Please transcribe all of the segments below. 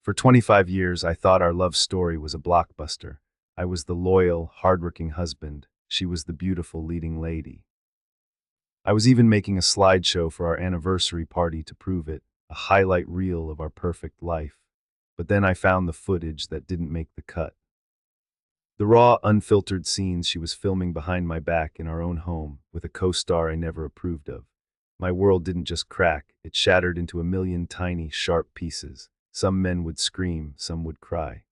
For 25 years, I thought our love story was a blockbuster. I was the loyal, hardworking husband. She was the beautiful leading lady. I was even making a slideshow for our anniversary party to prove it, a highlight reel of our perfect life. But then I found the footage that didn't make the cut. The raw, unfiltered scenes she was filming behind my back in our own home with a co-star I never approved of. My world didn't just crack, it shattered into a million tiny, sharp pieces. Some men would scream, some would cry.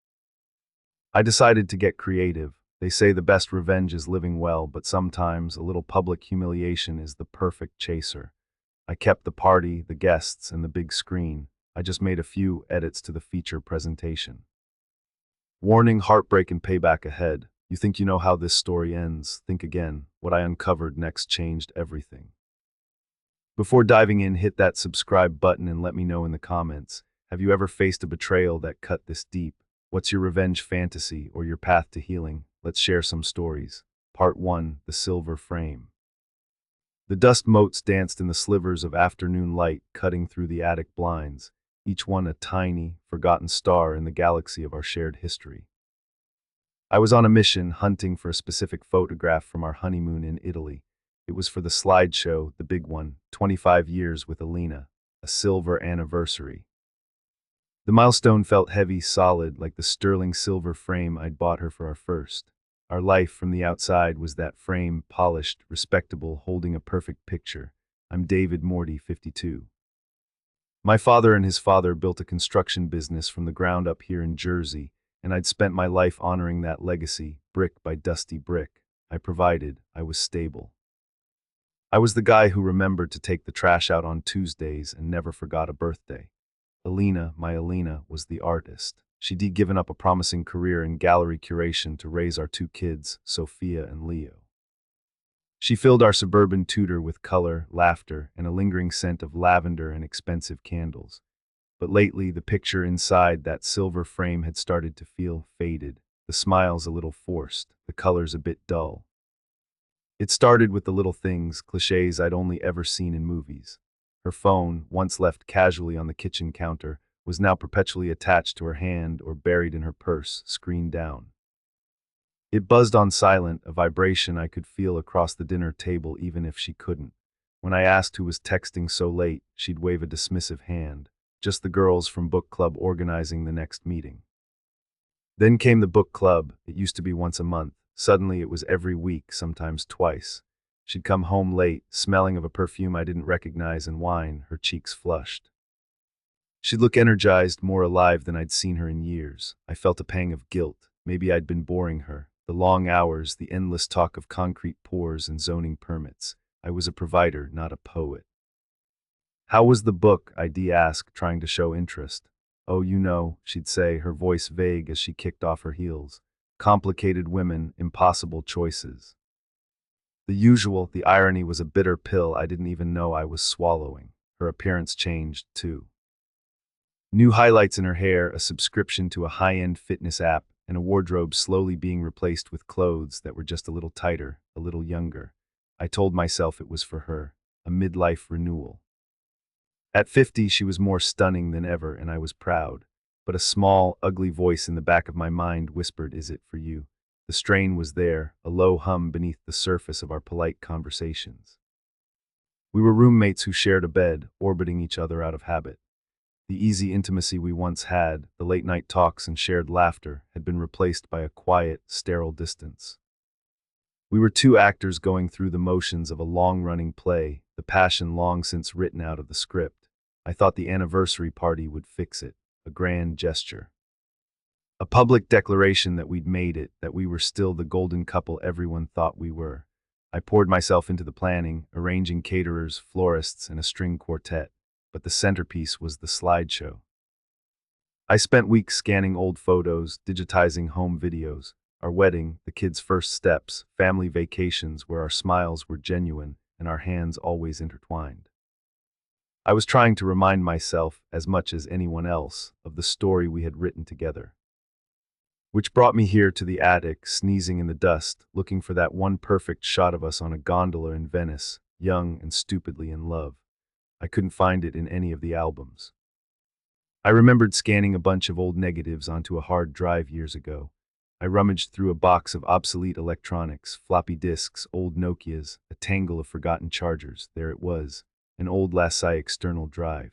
I decided to get creative. They say the best revenge is living well, but sometimes a little public humiliation is the perfect chaser. I kept the party, the guests, and the big screen. I just made a few edits to the feature presentation. Warning, heartbreak and payback ahead. You think you know how this story ends? Think again. What I uncovered next changed everything. Before diving in, hit that subscribe button and let me know in the comments. Have you ever faced a betrayal that cut this deep? What's your revenge fantasy or your path to healing? Let's share some stories. Part 1. The Silver Frame. The dust motes danced in the slivers of afternoon light cutting through the attic blinds, each one a tiny, forgotten star in the galaxy of our shared history. I was on a mission hunting for a specific photograph from our honeymoon in Italy. It was for the slideshow, the big one, 25 years with Alina, a silver anniversary. The milestone felt heavy, solid, like the sterling silver frame I'd bought her for our first. Our life from the outside was that frame, polished, respectable, holding a perfect picture. I'm David Morty, 52. My father and his father built a construction business from the ground up here in Jersey, and I'd spent my life honoring that legacy, brick by dusty brick. I provided, I was stable. I was the guy who remembered to take the trash out on Tuesdays and never forgot a birthday. Alina, my Alina, was the artist. She'd given up a promising career in gallery curation to raise our two kids, Sophia and Leo. She filled our suburban Tudor with color, laughter, and a lingering scent of lavender and expensive candles. But lately, the picture inside that silver frame had started to feel faded, the smiles a little forced, the colors a bit dull. It started with the little things, cliches I'd only ever seen in movies. Her phone, once left casually on the kitchen counter, was now perpetually attached to her hand or buried in her purse, screen down. It buzzed on silent, a vibration I could feel across the dinner table even if she couldn't. When I asked who was texting so late, she'd wave a dismissive hand. Just the girls from book club organizing the next meeting. Then came the book club. It used to be once a month. Suddenly it was every week, sometimes twice. She'd come home late, smelling of a perfume I didn't recognize and wine, her cheeks flushed. She'd look energized, more alive than I'd seen her in years. I felt a pang of guilt. Maybe I'd been boring her. The long hours, the endless talk of concrete pours and zoning permits. I was a provider, not a poet. How was the book? I'd ask, trying to show interest. Oh, you know, she'd say, her voice vague as she kicked off her heels. Complicated women, impossible choices. The usual, the irony was a bitter pill I didn't even know I was swallowing. Her appearance changed, too. New highlights in her hair, a subscription to a high-end fitness app, and a wardrobe slowly being replaced with clothes that were just a little tighter, a little younger. I told myself it was for her, a midlife renewal. At 50, she was more stunning than ever, and I was proud. But a small, ugly voice in the back of my mind whispered, "Is it for you?" The strain was there, a low hum beneath the surface of our polite conversations. We were roommates who shared a bed, orbiting each other out of habit. The easy intimacy we once had, the late-night talks and shared laughter, had been replaced by a quiet, sterile distance. We were two actors going through the motions of a long-running play, the passion long since written out of the script. I thought the anniversary party would fix it, a grand gesture. A public declaration that we'd made it, that we were still the golden couple everyone thought we were. I poured myself into the planning, arranging caterers, florists, and a string quartet. But the centerpiece was the slideshow. I spent weeks scanning old photos, digitizing home videos, our wedding, the kids' first steps, family vacations where our smiles were genuine and our hands always intertwined. I was trying to remind myself, as much as anyone else, of the story we had written together. Which brought me here to the attic, sneezing in the dust, looking for that one perfect shot of us on a gondola in Venice, young and stupidly in love. I couldn't find it in any of the albums. I remembered scanning a bunch of old negatives onto a hard drive years ago. I rummaged through a box of obsolete electronics, floppy disks, old Nokias, a tangle of forgotten chargers. There it was, an old Lassie external drive.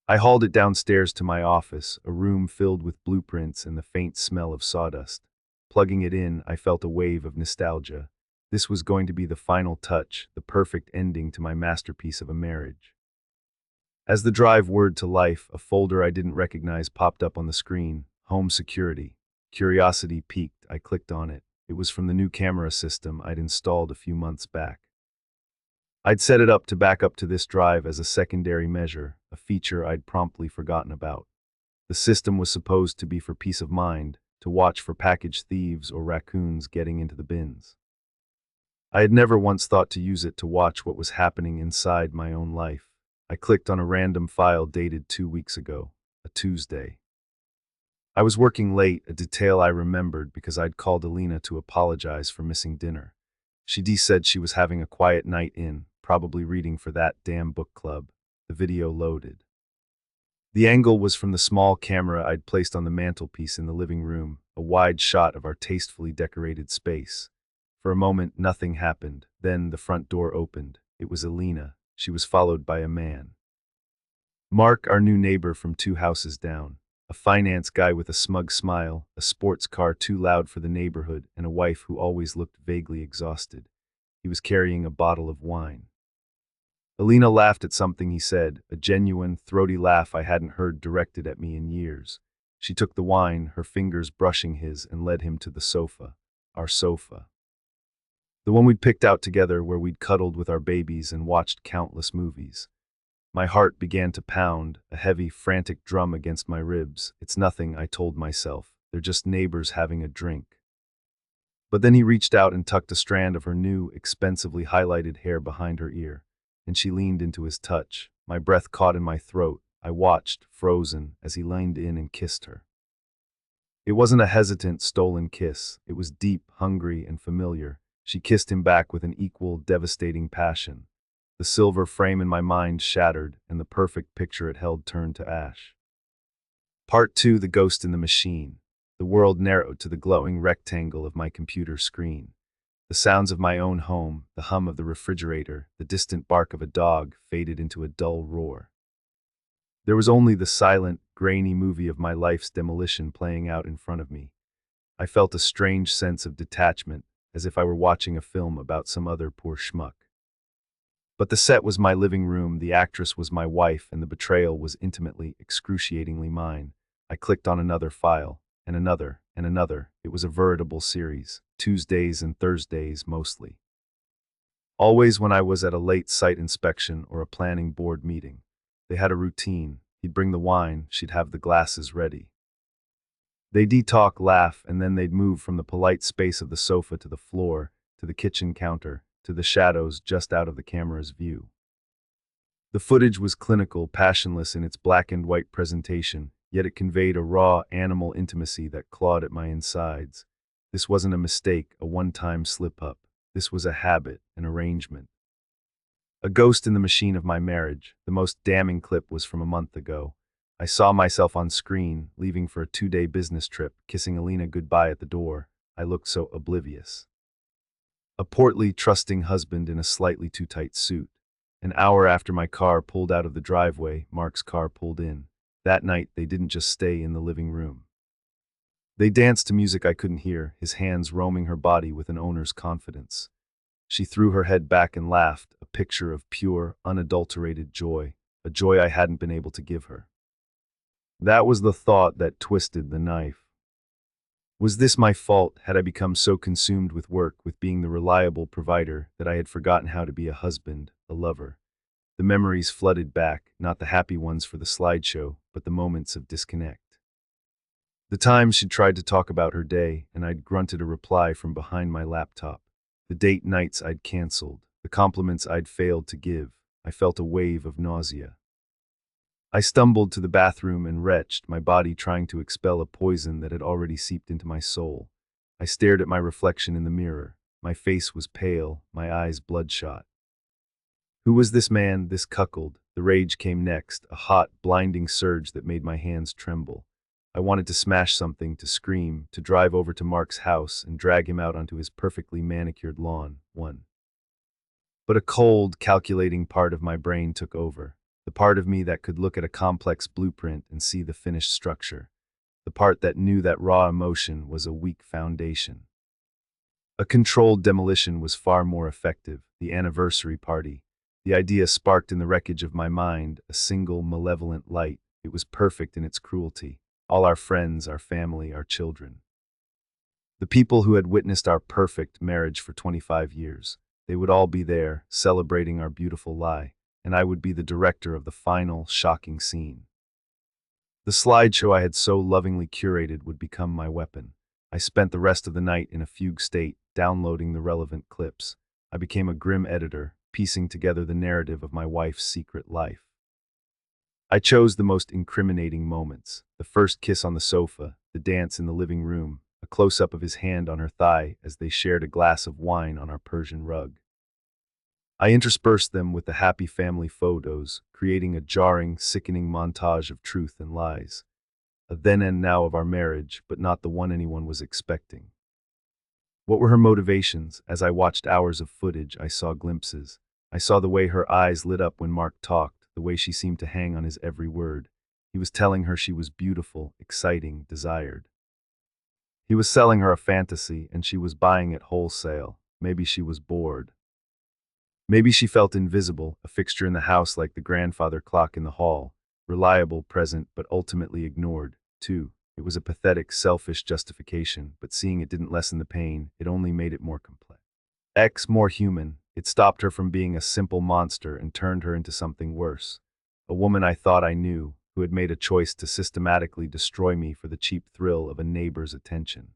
I hauled it downstairs to my office, a room filled with blueprints and the faint smell of sawdust. Plugging it in, I felt a wave of nostalgia. This was going to be the final touch, the perfect ending to my masterpiece of a marriage. As the drive whirred to life, a folder I didn't recognize popped up on the screen. Home security. Curiosity piqued. I clicked on it. It was from the new camera system I'd installed a few months back. I'd set it up to back up to this drive as a secondary measure, a feature I'd promptly forgotten about. The system was supposed to be for peace of mind, to watch for package thieves or raccoons getting into the bins. I had never once thought to use it to watch what was happening inside my own life. I clicked on a random file dated 2 weeks ago, a Tuesday. I was working late, a detail I remembered because I'd called Alina to apologize for missing dinner. She said she was having a quiet night in, probably reading for that damn book club. The video loaded. The angle was from the small camera I'd placed on the mantelpiece in the living room, a wide shot of our tastefully decorated space. For a moment, nothing happened. Then the front door opened. It was Alina. She was followed by a man. Mark, our new neighbor from 2 houses down. A finance guy with a smug smile, a sports car too loud for the neighborhood, and a wife who always looked vaguely exhausted. He was carrying a bottle of wine. Alina laughed at something he said, a genuine, throaty laugh I hadn't heard directed at me in years. She took the wine, her fingers brushing his, and led him to the sofa. Our sofa. The one we'd picked out together where we'd cuddled with our babies and watched countless movies. My heart began to pound, a heavy, frantic drum against my ribs. It's nothing, I told myself. They're just neighbors having a drink. But then he reached out and tucked a strand of her new, expensively highlighted hair behind her ear, and she leaned into his touch. My breath caught in my throat. I watched, frozen, as he leaned in and kissed her. It wasn't a hesitant, stolen kiss. It was deep, hungry, and familiar. She kissed him back with an equal, devastating passion. The silver frame in my mind shattered, and the perfect picture it held turned to ash. Part 2: The Ghost in the Machine. The world narrowed to the glowing rectangle of my computer screen. The sounds of my own home, the hum of the refrigerator, the distant bark of a dog faded into a dull roar. There was only the silent, grainy movie of my life's demolition playing out in front of me. I felt a strange sense of detachment, as if I were watching a film about some other poor schmuck. But the set was my living room, the actress was my wife, and the betrayal was intimately, excruciatingly mine. I clicked on another file, and another, and another. It was a veritable series, Tuesdays and Thursdays mostly. Always when I was at a late site inspection or a planning board meeting. They had a routine. He'd bring the wine, she'd have the glasses ready. They'd talk, laugh, and then they'd move from the polite space of the sofa to the floor, to the kitchen counter, to the shadows just out of the camera's view. The footage was clinical, passionless in its black and white presentation, yet it conveyed a raw, animal intimacy that clawed at my insides. This wasn't a mistake, a one-time slip-up. This was a habit, an arrangement. A ghost in the machine of my marriage. The most damning clip was from a month ago. I saw myself on screen, leaving for a 2-day business trip, kissing Alina goodbye at the door. I looked so oblivious. A portly, trusting husband in a slightly too tight suit. An hour after my car pulled out of the driveway, Mark's car pulled in. That night, they didn't just stay in the living room. They danced to music I couldn't hear, his hands roaming her body with an owner's confidence. She threw her head back and laughed, a picture of pure, unadulterated joy, a joy I hadn't been able to give her. That was the thought that twisted the knife. Was this my fault? Had I become so consumed with work, with being the reliable provider, that I had forgotten how to be a husband, a lover? The memories flooded back, not the happy ones for the slideshow, but the moments of disconnect. The times she'd tried to talk about her day, and I'd grunted a reply from behind my laptop. The date nights I'd canceled, the compliments I'd failed to give. I felt a wave of nausea. I stumbled to the bathroom and retched, my body trying to expel a poison that had already seeped into my soul. I stared at my reflection in the mirror. My face was pale, my eyes bloodshot. Who was this man, this cuckold, The rage came next, a hot, blinding surge that made my hands tremble. I wanted to smash something, to scream, to drive over to Mark's house and drag him out onto his perfectly manicured lawn. But a cold, calculating part of my brain took over. The part of me that could look at a complex blueprint and see the finished structure. The part that knew that raw emotion was a weak foundation. A controlled demolition was far more effective. The anniversary party. The idea sparked in the wreckage of my mind a single malevolent light. It was perfect in its cruelty. All our friends, our family, our children. The people who had witnessed our perfect marriage for 25 years. They would all be there, celebrating our beautiful lie, and I would be the director of the final, shocking scene. The slideshow I had so lovingly curated would become my weapon. I spent the rest of the night in a fugue state, downloading the relevant clips. I became a grim editor, piecing together the narrative of my wife's secret life. I chose the most incriminating moments: the first kiss on the sofa, the dance in the living room, a close-up of his hand on her thigh as they shared a glass of wine on our Persian rug. I interspersed them with the happy family photos, creating a jarring, sickening montage of truth and lies. A then and now of our marriage, but not the one anyone was expecting. What were her motivations? As I watched hours of footage, I saw glimpses. I saw the way her eyes lit up when Mark talked, the way she seemed to hang on his every word. He was telling her she was beautiful, exciting, desired. He was selling her a fantasy, and she was buying it wholesale. Maybe she was bored. Maybe she felt invisible, a fixture in the house like the grandfather clock in the hall, reliable, present, but ultimately ignored. Too, it was a pathetic, selfish justification, but seeing it didn't lessen the pain, it only made it more complex. More human. It stopped her from being a simple monster and turned her into something worse. A woman I thought I knew, who had made a choice to systematically destroy me for the cheap thrill of a neighbor's attention.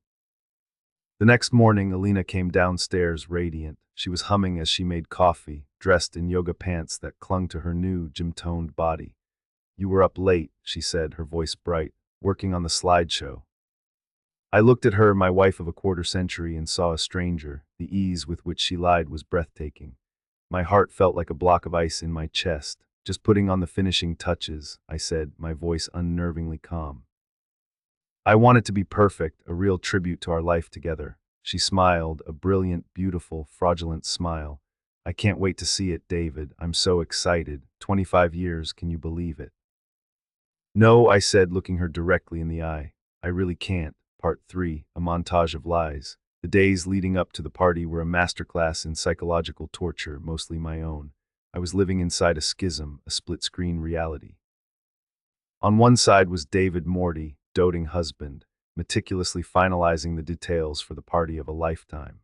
The next morning, Alina came downstairs radiant. She was humming as she made coffee, dressed in yoga pants that clung to her new, gym-toned body. "You were up late," she said, her voice bright, "working on the slideshow." I looked at her, my wife of a quarter century, and saw a stranger. The ease with which she lied was breathtaking. My heart felt like a block of ice in my chest. "Just putting on the finishing touches," I said, my voice unnervingly calm. "I want it to be perfect, a real tribute to our life together." She smiled, a brilliant, beautiful, fraudulent smile. "I can't wait to see it, David. I'm so excited. 25 years, can you believe it?" "No," I said, looking her directly in the eye. "I really can't." Part 3, a montage of lies. The days leading up to the party were a masterclass in psychological torture, mostly my own. I was living inside a schism, a split-screen reality. On one side was David Morty, doting husband, meticulously finalizing the details for the party of a lifetime.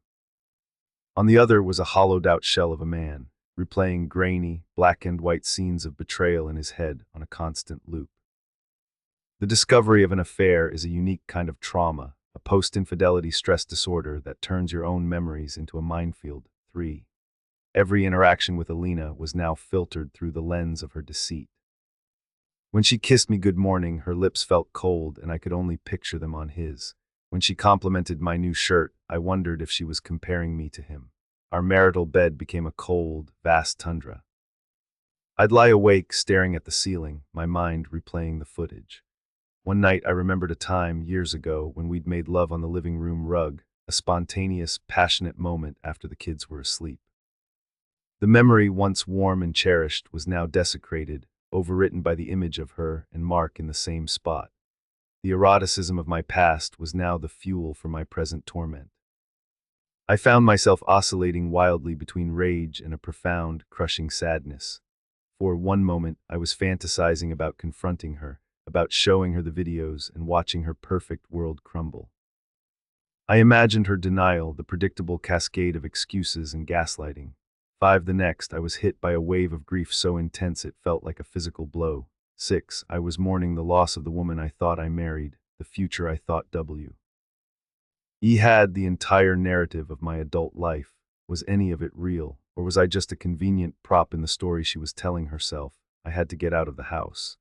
On the other was a hollowed-out shell of a man, replaying grainy, black-and-white scenes of betrayal in his head on a constant loop. The discovery of an affair is a unique kind of trauma, a post-infidelity stress disorder that turns your own memories into a minefield. 3. Every interaction with Alina was now filtered through the lens of her deceit. When she kissed me good morning, her lips felt cold and I could only picture them on his. When she complimented my new shirt, I wondered if she was comparing me to him. Our marital bed became a cold, vast tundra. I'd lie awake staring at the ceiling, my mind replaying the footage. One night I remembered a time, years ago, when we'd made love on the living room rug, a spontaneous, passionate moment after the kids were asleep. The memory, once warm and cherished, was now desecrated, overwritten by the image of her and Mark in the same spot. The eroticism of my past was now the fuel for my present torment. I found myself oscillating wildly between rage and a profound, crushing sadness. For one moment, I was fantasizing about confronting her, about showing her the videos and watching her perfect world crumble. I imagined her denial, the predictable cascade of excuses and gaslighting. The next, I was hit by a wave of grief so intense it felt like a physical blow. 6. I was mourning the loss of the woman I thought I married, the future I thought had the entire narrative of my adult life. Was any of it real, or was I just a convenient prop in the story she was telling herself? I had to get out of the house.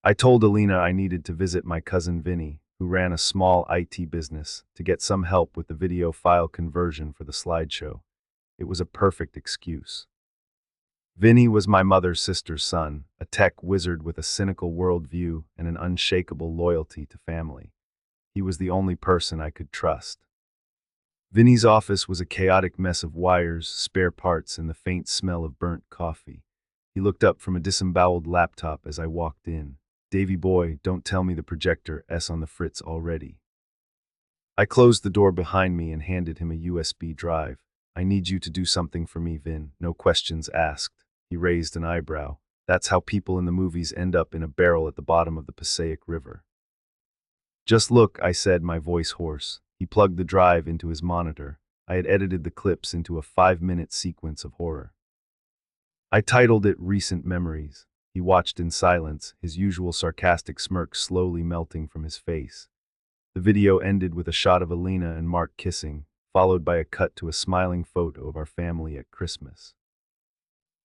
I told Alina I needed to visit my cousin Vinny, who ran a small IT business, to get some help with the video file conversion for the slideshow. It was a perfect excuse. Vinny was my mother's sister's son, a tech wizard with a cynical worldview and an unshakable loyalty to family. He was the only person I could trust. Vinny's office was a chaotic mess of wires, spare parts, and the faint smell of burnt coffee. He looked up from a disemboweled laptop as I walked in. "Davy boy, don't tell me the projector S on the fritz already." I closed the door behind me and handed him a USB drive. "I need you to do something for me, Vin, no questions asked." He raised an eyebrow. "That's how people in the movies end up in a barrel at the bottom of the Passaic River." "Just look," I said, my voice hoarse. He plugged the drive into his monitor. I had edited the clips into a 5-minute sequence of horror. I titled it Recent Memories. He watched in silence, his usual sarcastic smirk slowly melting from his face. The video ended with a shot of Alina and Mark kissing, followed by a cut to a smiling photo of our family at Christmas.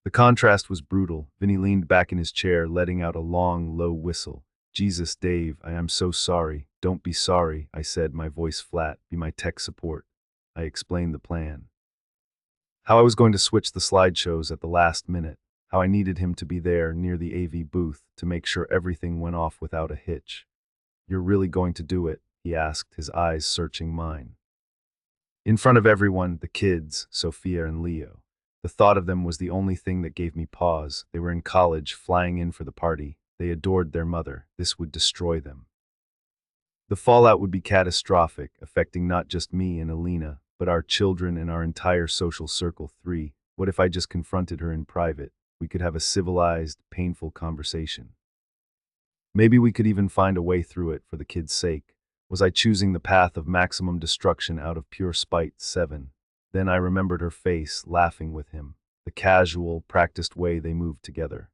The contrast was brutal. Vinny leaned back in his chair, letting out a long, low whistle. "Jesus, Dave, I am so sorry." "Don't be sorry," I said, my voice flat. "Be my tech support." I explained the plan. How I was going to switch the slideshows at the last minute. How I needed him to be there, near the AV booth, to make sure everything went off without a hitch. "You're really going to do it?" he asked, his eyes searching mine. In front of everyone, the kids, Sophia and Leo. The thought of them was the only thing that gave me pause. They were in college, flying in for the party. They adored their mother. This would destroy them. The fallout would be catastrophic, affecting not just me and Alina, but our children and our entire social circle. 3. What if I just confronted her in private? We could have a civilized, painful conversation. Maybe we could even find a way through it for the kids' sake. Was I choosing the path of maximum destruction out of pure spite? 7. Then I remembered her face, laughing with him, the casual, practiced way they moved together.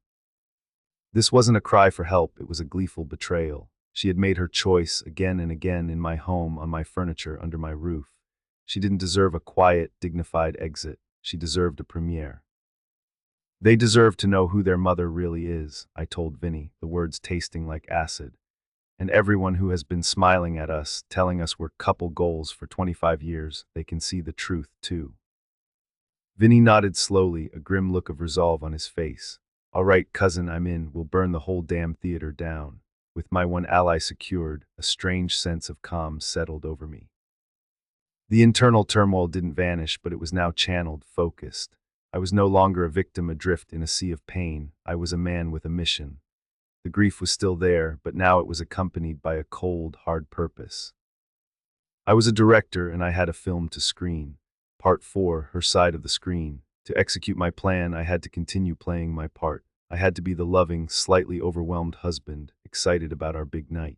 This wasn't a cry for help, it was a gleeful betrayal. She had made her choice again and again in my home, on my furniture, under my roof. She didn't deserve a quiet, dignified exit. She deserved a premiere. "They deserve to know who their mother really is," I told Vinny, the words tasting like acid. "And everyone who has been smiling at us, telling us we're couple goals for 25 years, they can see the truth too." Vinny nodded slowly, a grim look of resolve on his face. "All right, cousin, I'm in. We'll burn the whole damn theater down." With my one ally secured, a strange sense of calm settled over me. The internal turmoil didn't vanish, but it was now channeled, focused. I was no longer a victim adrift in a sea of pain. I was a man with a mission. The grief was still there, but now it was accompanied by a cold, hard purpose. I was a director and I had a film to screen. Part 4, her side of the screen. To execute my plan, I had to continue playing my part. I had to be the loving, slightly overwhelmed husband, excited about our big night.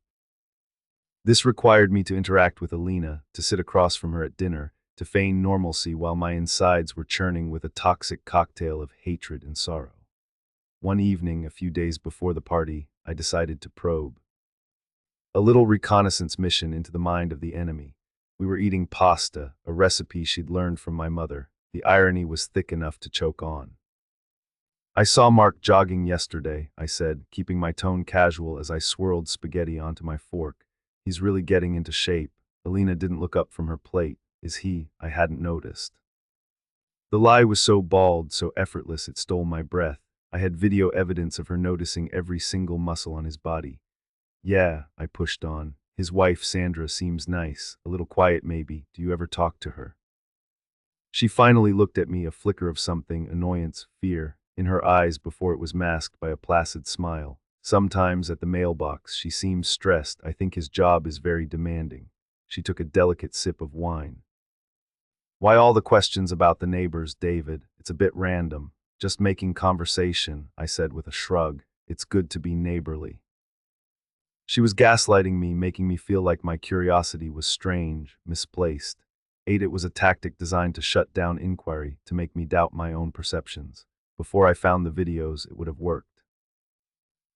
This required me to interact with Alina, to sit across from her at dinner, to feign normalcy while my insides were churning with a toxic cocktail of hatred and sorrow. One evening, a few days before the party, I decided to probe. A little reconnaissance mission into the mind of the enemy. We were eating pasta, a recipe she'd learned from my mother. The irony was thick enough to choke on. "I saw Mark jogging yesterday," I said, keeping my tone casual as I swirled spaghetti onto my fork. "He's really getting into shape." Alina didn't look up from her plate. "Is he?" I hadn't noticed. The lie was so bald, so effortless, it stole my breath. I had video evidence of her noticing every single muscle on his body. "Yeah," I pushed on. "His wife, Sandra, seems nice. A little quiet maybe. Do you ever talk to her?" She finally looked at me, a flicker of something, annoyance, fear, in her eyes before it was masked by a placid smile. "Sometimes at the mailbox, she seems stressed. I think his job is very demanding." She took a delicate sip of wine. "Why all the questions about the neighbors, David? It's a bit random. Just making conversation," I said with a shrug. "It's good to be neighborly." She was gaslighting me, making me feel like my curiosity was strange, misplaced. 8. It was a tactic designed to shut down inquiry, to make me doubt my own perceptions. Before I found the videos, it would have worked.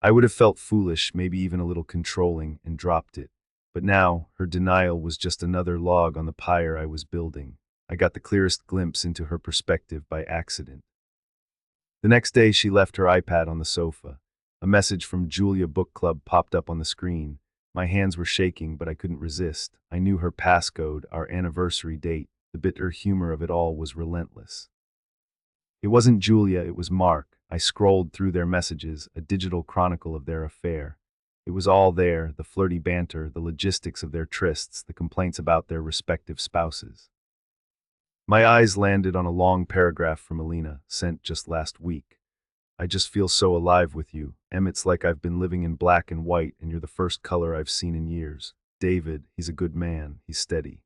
I would have felt foolish, maybe even a little controlling, and dropped it. But now, her denial was just another log on the pyre I was building. I got the clearest glimpse into her perspective by accident. The next day, she left her iPad on the sofa. A message from Julia Book Club popped up on the screen. My hands were shaking, but I couldn't resist. I knew her passcode, our anniversary date. The bitter humor of it all was relentless. It wasn't Julia, it was Mark. I scrolled through their messages, a digital chronicle of their affair. It was all there, the flirty banter, the logistics of their trysts, the complaints about their respective spouses. My eyes landed on a long paragraph from Alina, sent just last week. I just feel so alive with you. It's like I've been living in black and white and you're the first color I've seen in years. David, he's a good man, he's steady.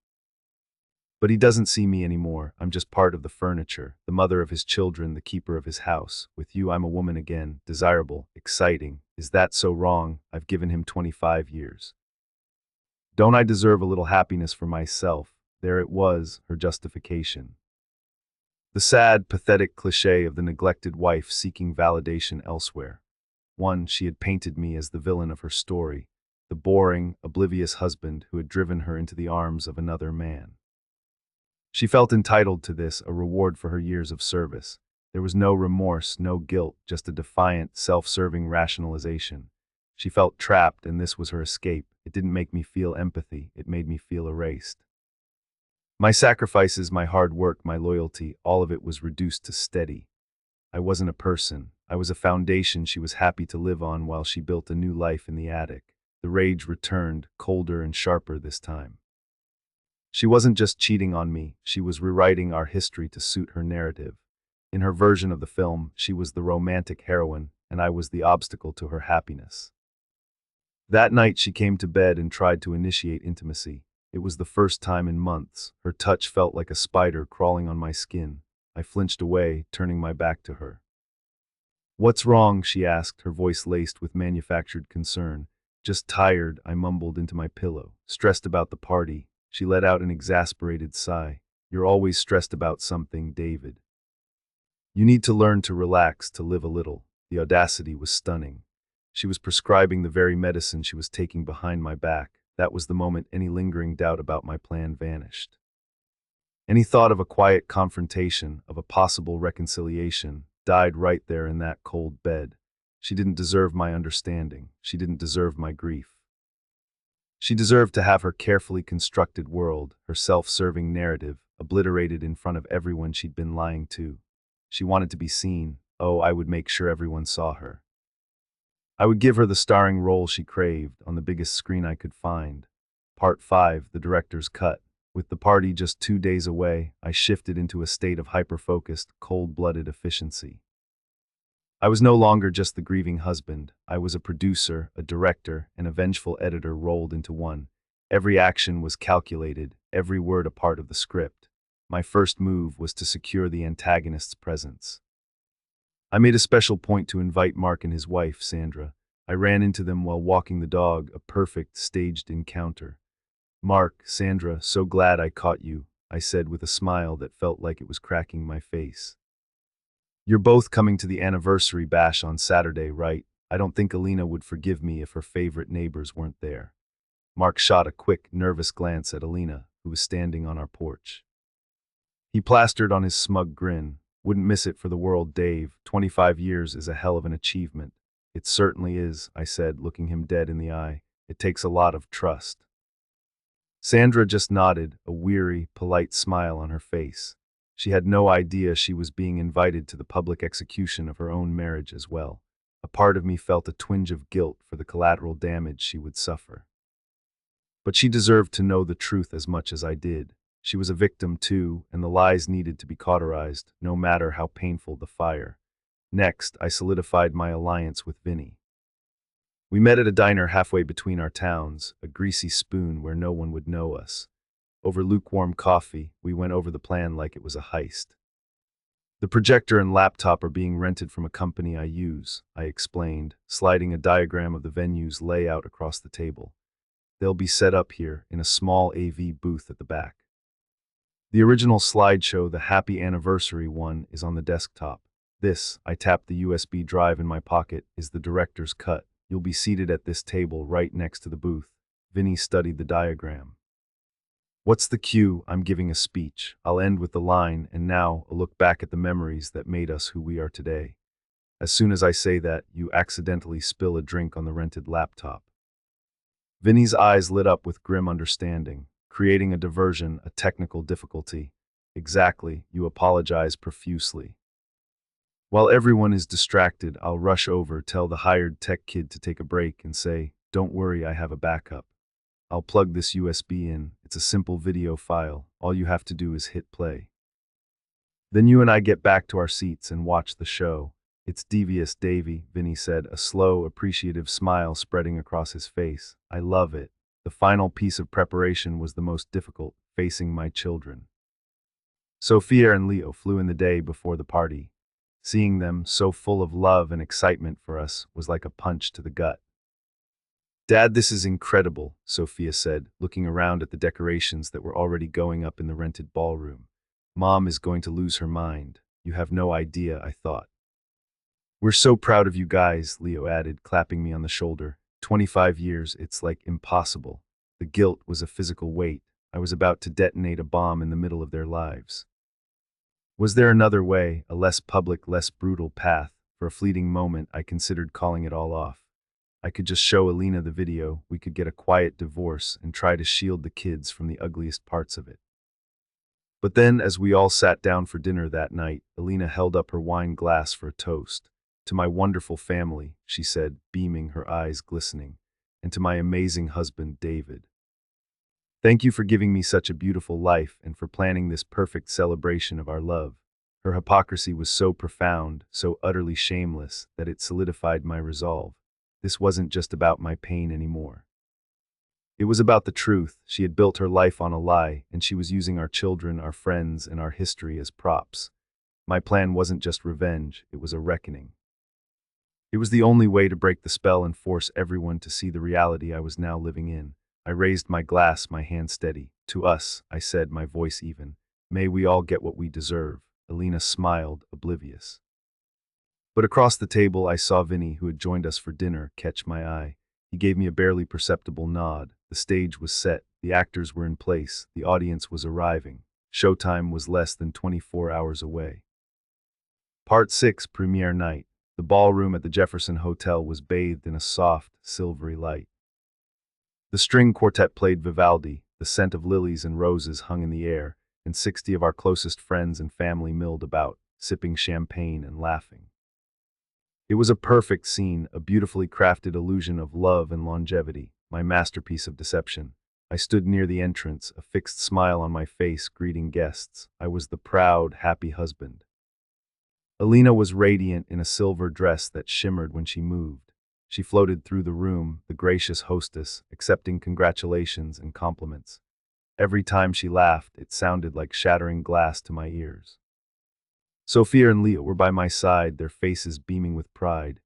But he doesn't see me anymore. I'm just part of the furniture, the mother of his children, the keeper of his house. With you, I'm a woman again, desirable, exciting. Is that so wrong? I've given him 25 years. Don't I deserve a little happiness for myself? There it was, her justification. The sad, pathetic cliché of the neglected wife seeking validation elsewhere. One, she had painted me as the villain of her story, the boring, oblivious husband who had driven her into the arms of another man. She felt entitled to this, a reward for her years of service. There was no remorse, no guilt, just a defiant, self-serving rationalization. She felt trapped, and this was her escape. It didn't make me feel empathy, it made me feel erased. My sacrifices, my hard work, my loyalty, all of it was reduced to steady. I wasn't a person. I was a foundation she was happy to live on while she built a new life in the attic. The rage returned, colder and sharper this time. She wasn't just cheating on me, she was rewriting our history to suit her narrative. In her version of the film, she was the romantic heroine, and I was the obstacle to her happiness. That night she came to bed and tried to initiate intimacy. It was the first time in months. Her touch felt like a spider crawling on my skin. I flinched away, turning my back to her. "What's wrong?" she asked, her voice laced with manufactured concern. "Just tired," I mumbled into my pillow. "Stressed about the party." She let out an exasperated sigh. "You're always stressed about something, David. You need to learn to relax, to live a little." The audacity was stunning. She was prescribing the very medicine she was taking behind my back. That was the moment any lingering doubt about my plan vanished. Any thought of a quiet confrontation, of a possible reconciliation, died right there in that cold bed. She didn't deserve my understanding. She didn't deserve my grief. She deserved to have her carefully constructed world, her self-serving narrative, obliterated in front of everyone she'd been lying to. She wanted to be seen. Oh, I would make sure everyone saw her. I would give her the starring role she craved, on the biggest screen I could find. Part 5, the director's cut. With the party just 2 days away, I shifted into a state of hyper-focused, cold-blooded efficiency. I was no longer just the grieving husband. I was a producer, a director, and a vengeful editor rolled into one. Every action was calculated, every word a part of the script. My first move was to secure the antagonist's presence. I made a special point to invite Mark and his wife, Sandra. I ran into them while walking the dog, a perfect, staged encounter. "Mark, Sandra, so glad I caught you," I said with a smile that felt like it was cracking my face. "You're both coming to the anniversary bash on Saturday, right? I don't think Alina would forgive me if her favorite neighbors weren't there." Mark shot a quick, nervous glance at Alina, who was standing on our porch. He plastered on his smug grin. "Wouldn't miss it for the world, Dave. 25 years is a hell of an achievement." "It certainly is," I said, looking him dead in the eye. "It takes a lot of trust." Sandra just nodded, a weary, polite smile on her face. She had no idea she was being invited to the public execution of her own marriage as well. A part of me felt a twinge of guilt for the collateral damage she would suffer. But she deserved to know the truth as much as I did. She was a victim too, and the lies needed to be cauterized, no matter how painful the fire. Next, I solidified my alliance with Vinny. We met at a diner halfway between our towns, a greasy spoon where no one would know us. Over lukewarm coffee, we went over the plan like it was a heist. "The projector and laptop are being rented from a company I use," I explained, sliding a diagram of the venue's layout across the table. "They'll be set up here, in a small AV booth at the back. The original slideshow, the happy anniversary one, is on the desktop. This," I tapped the USB drive in my pocket, "is the director's cut. You'll be seated at this table right next to the booth." Vinny studied the diagram. "What's the cue? I'm giving a speech. I'll end with the line, and now a look back at the memories that made us who we are today." As soon as I say that, you accidentally spill a drink on the rented laptop. Vinny's eyes lit up with grim understanding. "Creating a diversion, a technical difficulty." "Exactly," you apologize profusely. While everyone is distracted, I'll rush over, tell the hired tech kid to take a break, and say, "Don't worry, I have a backup. I'll plug this USB in. It's a simple video file. All you have to do is hit play." Then you and I get back to our seats and watch the show. "It's devious, Davy," Vinny said, a slow, appreciative smile spreading across his face. "I love it." The final piece of preparation was the most difficult, facing my children. Sophia and Leo flew in the day before the party. Seeing them, so full of love and excitement for us, was like a punch to the gut. "Dad, this is incredible," Sophia said, looking around at the decorations that were already going up in the rented ballroom. "Mom is going to lose her mind. You have no idea," I thought. "We're so proud of you guys," Leo added, clapping me on the shoulder. 25 years, it's like impossible." The guilt was a physical weight. I was about to detonate a bomb in the middle of their lives. Was there another way, a less public, less brutal path? For a fleeting moment, I considered calling it all off. I could just show Alina the video, we could get a quiet divorce, and try to shield the kids from the ugliest parts of it. But then, as we all sat down for dinner that night, Alina held up her wine glass for a toast. "To my wonderful family," she said, beaming, her eyes glistening, "and to my amazing husband, David. Thank you for giving me such a beautiful life and for planning this perfect celebration of our love." Her hypocrisy was so profound, so utterly shameless, that it solidified my resolve. This wasn't just about my pain anymore. It was about the truth. She had built her life on a lie, and she was using our children, our friends, and our history as props. My plan wasn't just revenge, it was a reckoning. It was the only way to break the spell and force everyone to see the reality I was now living in. I raised my glass, my hand steady. "To us," I said, my voice even. "May we all get what we deserve." Alina smiled, oblivious. But across the table I saw Vinny, who had joined us for dinner, catch my eye. He gave me a barely perceptible nod. The stage was set, the actors were in place, the audience was arriving. Showtime was less than 24 hours away. Part 6, premiere night. The ballroom at the Jefferson Hotel was bathed in a soft, silvery light. The string quartet played Vivaldi, the scent of lilies and roses hung in the air, and 60 of our closest friends and family milled about, sipping champagne and laughing. It was a perfect scene, a beautifully crafted illusion of love and longevity, my masterpiece of deception. I stood near the entrance, a fixed smile on my face, greeting guests. I was the proud, happy husband. Alina was radiant in a silver dress that shimmered when she moved. She floated through the room, the gracious hostess, accepting congratulations and compliments. Every time she laughed, it sounded like shattering glass to my ears. Sophia and Leo were by my side, their faces beaming with pride.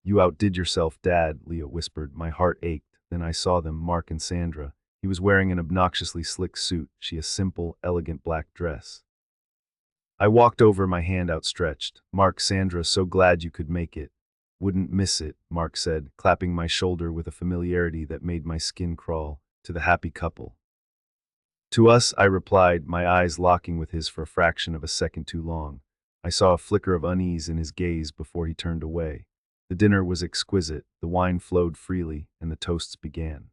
"You outdid yourself, Dad," Leo whispered. My heart ached. Then I saw them, Mark and Sandra. He was wearing an obnoxiously slick suit, she a simple, elegant black dress. I walked over, my hand outstretched. "Mark, Sandra, so glad you could make it." "Wouldn't miss it," Mark said, clapping my shoulder with a familiarity that made my skin crawl. "To the happy couple." "To us," I replied, my eyes locking with his for a fraction of a second too long. I saw a flicker of unease in his gaze before he turned away. The dinner was exquisite, the wine flowed freely, and the toasts began.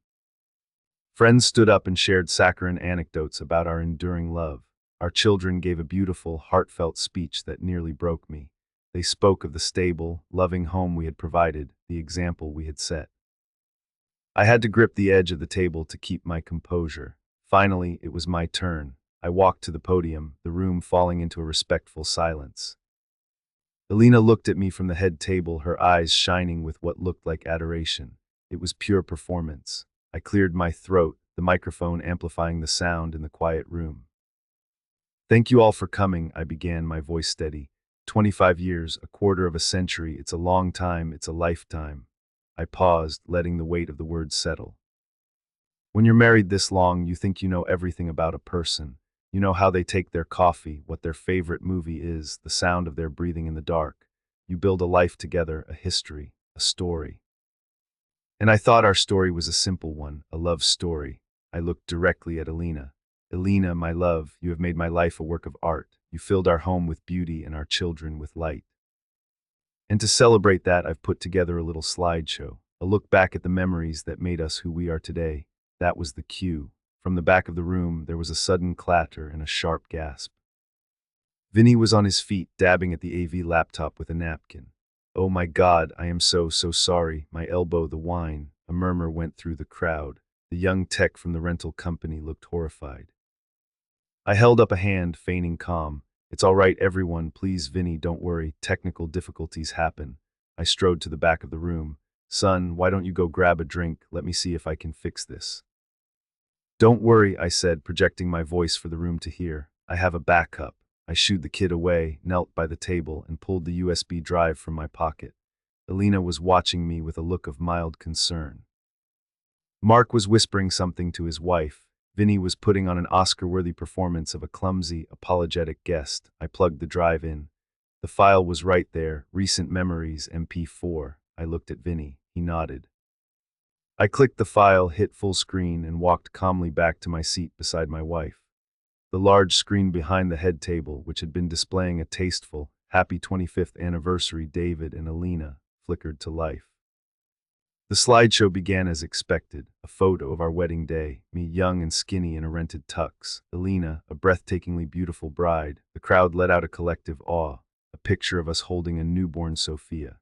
Friends stood up and shared saccharine anecdotes about our enduring love. Our children gave a beautiful, heartfelt speech that nearly broke me. They spoke of the stable, loving home we had provided, the example we had set. I had to grip the edge of the table to keep my composure. Finally, it was my turn. I walked to the podium, the room falling into a respectful silence. Alina looked at me from the head table, her eyes shining with what looked like adoration. It was pure performance. I cleared my throat, the microphone amplifying the sound in the quiet room. "Thank you all for coming," I began, my voice steady. 25 years, a quarter of a century, it's a long time, it's a lifetime. I paused, letting the weight of the words settle. When you're married this long, you think you know everything about a person. You know how they take their coffee, what their favorite movie is, the sound of their breathing in the dark. You build a life together, a history, a story. And I thought our story was a simple one, a love story. I looked directly at Alina. "Alina, my love, you have made my life a work of art. You filled our home with beauty and our children with light. And to celebrate that, I've put together a little slideshow, a look back at the memories that made us who we are today." That was the cue. From the back of the room, there was a sudden clatter and a sharp gasp. Vinny was on his feet, dabbing at the AV laptop with a napkin. "Oh my God, I am so sorry. My elbow, the wine." A murmur went through the crowd. The young tech from the rental company looked horrified. I held up a hand, feigning calm. "It's all right, everyone. Please, Vinny, don't worry. Technical difficulties happen." I strode to the back of the room. "Son, why don't you go grab a drink? Let me see if I can fix this." "Don't worry," I said, projecting my voice for the room to hear. "I have a backup." I shooed the kid away, knelt by the table, and pulled the USB drive from my pocket. Alina was watching me with a look of mild concern. Mark was whispering something to his wife. Vinny was putting on an Oscar-worthy performance of a clumsy, apologetic guest. I plugged the drive in. The file was right there, recent memories, MP4. I looked at Vinny. He nodded. I clicked the file, hit full screen, and walked calmly back to my seat beside my wife. The large screen behind the head table, which had been displaying a tasteful, happy 25th anniversary David and Alina, flickered to life. The slideshow began as expected, a photo of our wedding day, me young and skinny in a rented tux, Alina, a breathtakingly beautiful bride. The crowd let out a collective awe, a picture of us holding a newborn Sophia.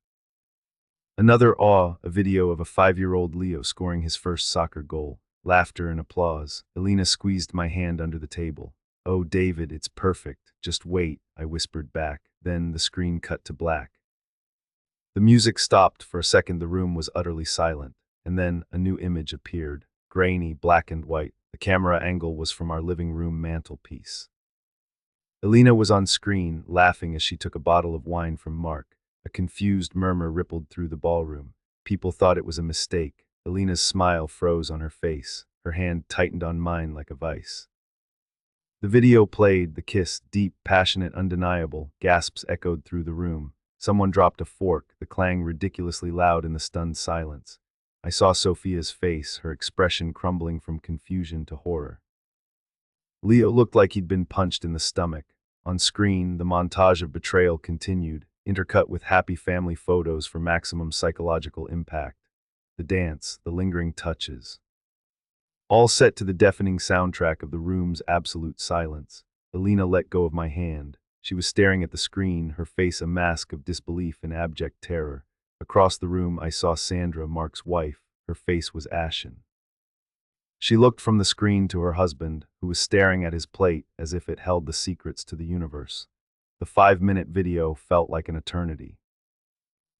Another awe, a video of a 5-year-old Leo scoring his first soccer goal, laughter and applause. Alina squeezed my hand under the table. "Oh, David, it's perfect. Just wait," I whispered back. Then the screen cut to black. The music stopped. For a second the room was utterly silent, and then a new image appeared, grainy, black and white. The camera angle was from our living room mantelpiece. Alina was on screen, laughing as she took a bottle of wine from Mark. A confused murmur rippled through the ballroom. People thought it was a mistake. Alina's smile froze on her face. Her hand tightened on mine like a vice. The video played, the kiss, deep, passionate, undeniable. Gasps echoed through the room. Someone dropped a fork, the clang ridiculously loud in the stunned silence. I saw Sophia's face, her expression crumbling from confusion to horror. Leo looked like he'd been punched in the stomach. On screen, the montage of betrayal continued, intercut with happy family photos for maximum psychological impact. The dance, the lingering touches. All set to the deafening soundtrack of the room's absolute silence. Alina let go of my hand. She was staring at the screen, her face a mask of disbelief and abject terror. Across the room, I saw Sandra, Mark's wife. Her face was ashen. She looked from the screen to her husband, who was staring at his plate as if it held the secrets to the universe. The 5-minute video felt like an eternity.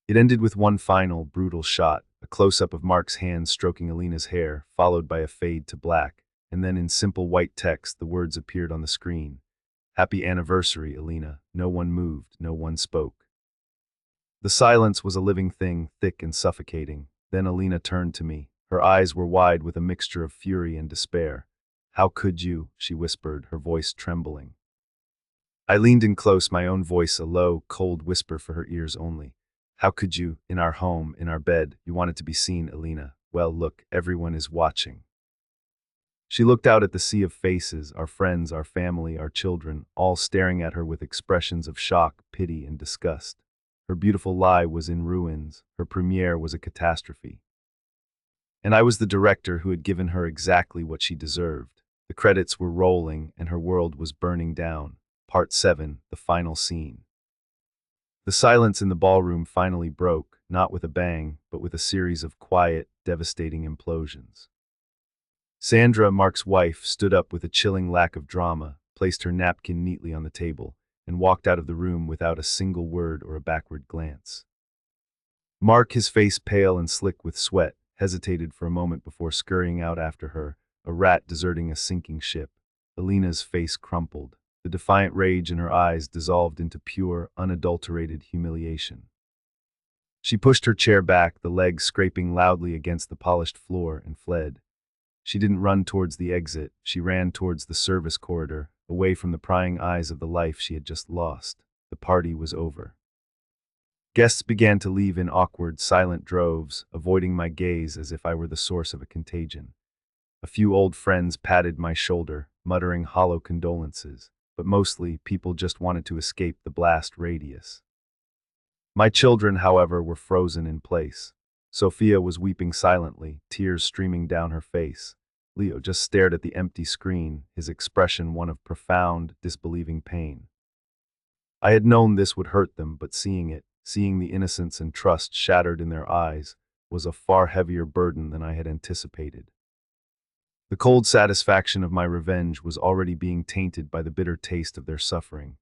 It ended with one final, brutal shot, a close-up of Mark's hand stroking Alina's hair, followed by a fade to black, and then in simple white text the words appeared on the screen. "Happy anniversary, Alina." No one moved, no one spoke. The silence was a living thing, thick and suffocating. Then Alina turned to me. Her eyes were wide with a mixture of fury and despair. "How could you?" she whispered, her voice trembling. I leaned in close, my own voice a low, cold whisper for her ears only. "How could you? In our home, in our bed. You wanted to be seen, Alina. Well, look, everyone is watching." She looked out at the sea of faces, our friends, our family, our children, all staring at her with expressions of shock, pity, and disgust. Her beautiful lie was in ruins. Her premiere was a catastrophe. And I was the director who had given her exactly what she deserved. The credits were rolling, and her world was burning down. Part 7, the final scene. The silence in the ballroom finally broke, not with a bang, but with a series of quiet, devastating implosions. Sandra, Mark's wife, stood up with a chilling lack of drama, placed her napkin neatly on the table, and walked out of the room without a single word or a backward glance. Mark, his face pale and slick with sweat, hesitated for a moment before scurrying out after her, a rat deserting a sinking ship. Alina's face crumpled. The defiant rage in her eyes dissolved into pure, unadulterated humiliation. She pushed her chair back, the legs scraping loudly against the polished floor, and fled. She didn't run towards the exit, she ran towards the service corridor, away from the prying eyes of the life she had just lost. The party was over. Guests began to leave in awkward, silent droves, avoiding my gaze as if I were the source of a contagion. A few old friends patted my shoulder, muttering hollow condolences, but mostly people just wanted to escape the blast radius. My children, however, were frozen in place. Sophia was weeping silently, tears streaming down her face. Leo just stared at the empty screen, his expression one of profound, disbelieving pain. I had known this would hurt them, but seeing it, seeing the innocence and trust shattered in their eyes, was a far heavier burden than I had anticipated. The cold satisfaction of my revenge was already being tainted by the bitter taste of their suffering.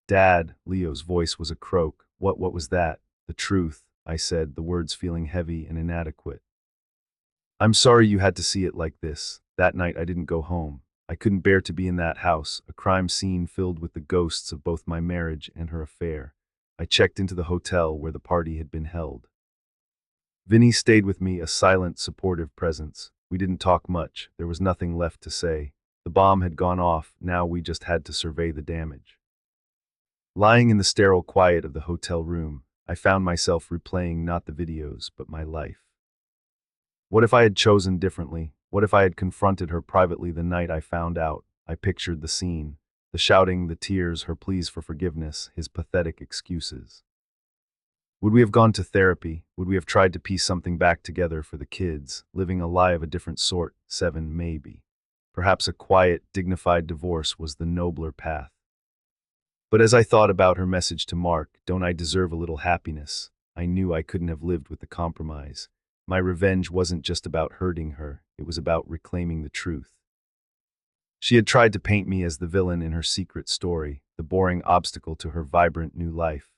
Dad, Leo's voice was a croak. What was that? The truth, I said, the words feeling heavy and inadequate. I'm sorry you had to see it like this. That night I didn't go home. I couldn't bear to be in that house, a crime scene filled with the ghosts of both my marriage and her affair. I checked into the hotel where the party had been held. Vinny stayed with me, a silent, supportive presence. We didn't talk much. There was nothing left to say. The bomb had gone off. Now we just had to survey the damage. Lying in the sterile quiet of the hotel room, I found myself replaying not the videos, but my life. What if I had chosen differently? What if I had confronted her privately the night I found out? I pictured the scene. The shouting, the tears, her pleas for forgiveness, his pathetic excuses. Would we have gone to therapy? Would we have tried to piece something back together for the kids, living a lie of a different sort? 7, maybe. Perhaps a quiet, dignified divorce was the nobler path. But as I thought about her message to Mark, don't I deserve a little happiness? I knew I couldn't have lived with the compromise. My revenge wasn't just about hurting her, it was about reclaiming the truth. She had tried to paint me as the villain in her secret story, the boring obstacle to her vibrant new life.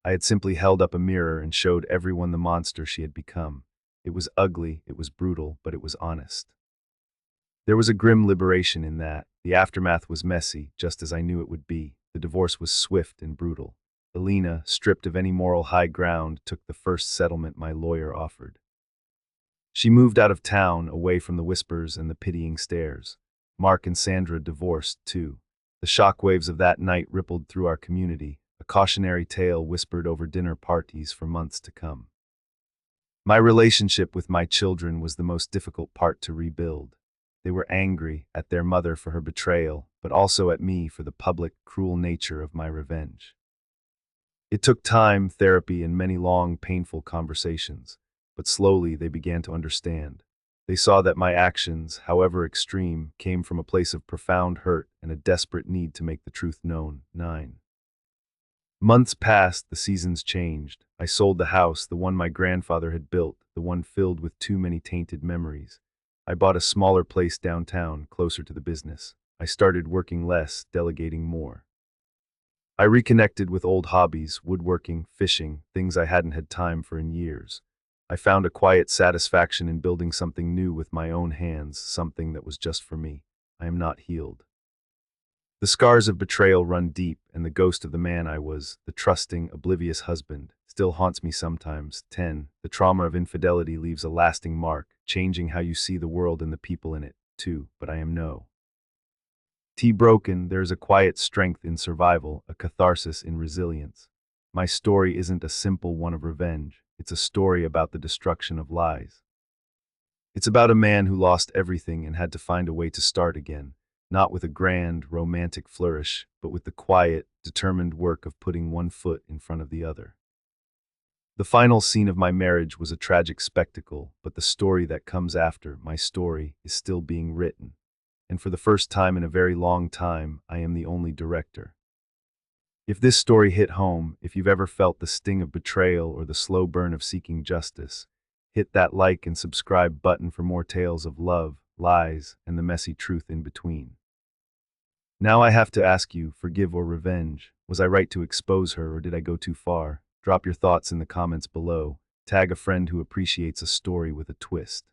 I had simply held up a mirror and showed everyone the monster she had become. It was ugly, it was brutal, but it was honest. There was a grim liberation in that. The aftermath was messy, just as I knew it would be. The divorce was swift and brutal. Elena, stripped of any moral high ground, took the first settlement my lawyer offered. She moved out of town, away from the whispers and the pitying stares. Mark and Sandra divorced, too. The shockwaves of that night rippled through our community, a cautionary tale whispered over dinner parties for months to come. My relationship with my children was the most difficult part to rebuild. They were angry at their mother for her betrayal, but also at me for the public, cruel nature of my revenge. It took time, therapy, and many long, painful conversations, but slowly they began to understand. They saw that my actions, however extreme, came from a place of profound hurt and a desperate need to make the truth known. 9. Months passed, the seasons changed. I sold the house, the one my grandfather had built, the one filled with too many tainted memories. I bought a smaller place downtown, closer to the business. I started working less, delegating more. I reconnected with old hobbies, woodworking, fishing, things I hadn't had time for in years. I found a quiet satisfaction in building something new with my own hands, something that was just for me. I am not healed. The scars of betrayal run deep, and the ghost of the man I was, the trusting, oblivious husband, still haunts me sometimes. 10. The trauma of infidelity leaves a lasting mark, changing how you see the world and the people in it. 2. But I am no. Broken, there is a quiet strength in survival, a catharsis in resilience. My story isn't a simple one of revenge. It's a story about the destruction of lies. It's about a man who lost everything and had to find a way to start again, not with a grand, romantic flourish, but with the quiet, determined work of putting one foot in front of the other. The final scene of my marriage was a tragic spectacle, but the story that comes after, my story, is still being written. And for the first time in a very long time, I am the only director. If this story hit home, if you've ever felt the sting of betrayal or the slow burn of seeking justice, hit that like and subscribe button for more tales of love, lies, and the messy truth in between. Now I have to ask you, forgive or revenge? Was I right to expose her, or did I go too far? Drop your thoughts in the comments below. Tag a friend who appreciates a story with a twist.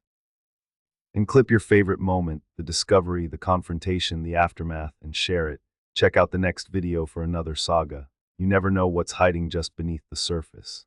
And clip your favorite moment, the discovery, the confrontation, the aftermath, and share it. Check out the next video for another saga. You never know what's hiding just beneath the surface.